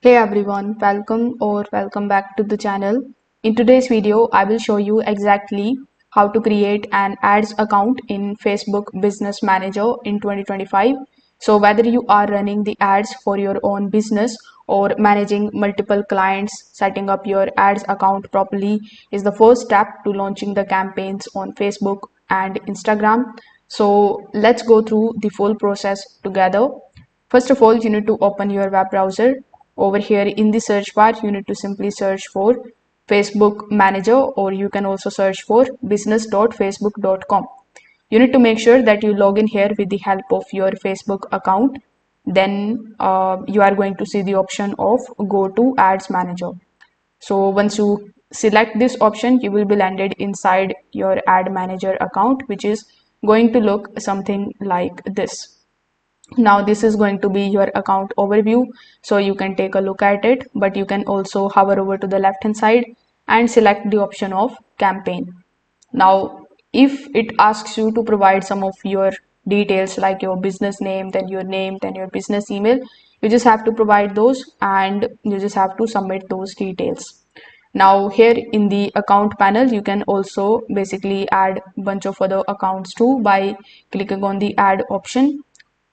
Hey everyone, welcome back to the channel. In today's video, I will show you exactly how to create an ads account in Facebook Business Manager in 2025. So whether you are running the ads for your own business or managing multiple clients, setting up your ads account properly is the first step to launching the campaigns on Facebook and Instagram. So let's go through the full process together. First of all, you need to open your web browser. Over here in the search bar, you need to simply search for Facebook Manager, or you can also search for business.facebook.com. You need to make sure that you log in here with the help of your Facebook account. Then you are going to see the option of go to ads manager. So once you select this option, you will be landed inside your ad manager account, which is going to look something like this. Now this is going to be your account overview, so you can take a look at it, but you can also hover over to the left hand side and select the option of campaign. Now if it asks you to provide some of your details like your business name, then your business email, you just have to provide those and you just have to submit those details. Now here in the account panel, you can also basically add a bunch of other accounts too by clicking on the add option.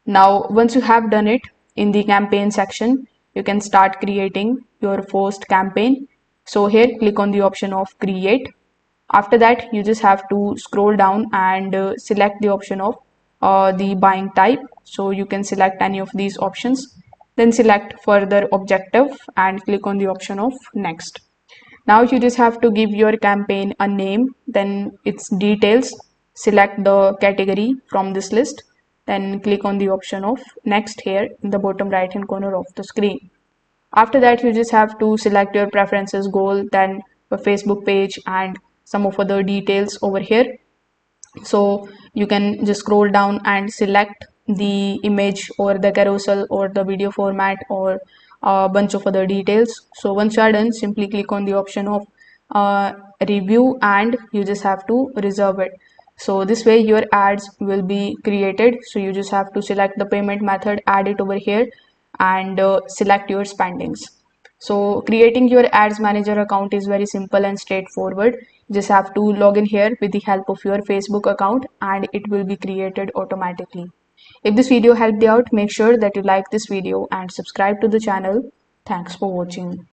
Now, once you have done it in the campaign section, you can start creating your first campaign. So here, click on the option of create. After that, you just have to scroll down and select the option of the buying type. So you can select any of these options. Then select further objective and click on the option of next. Now you just have to give your campaign a name, then its details, select the category from this list, then click on the option of next here in the bottom right hand corner of the screen. After that, you just have to select your preferences goal, then a Facebook page and some of other details over here. So you can just scroll down and select the image or the carousel or the video format or a bunch of other details. So once you are done, simply click on the option of review and you just have to reserve it. So this way your ads will be created. So you just have to select the payment method, add it over here and select your spendings. So creating your ads manager account is very simple and straightforward. You just have to log in here with the help of your Facebook account and it will be created automatically. If this video helped you out, make sure that you like this video and subscribe to the channel. Thanks for watching.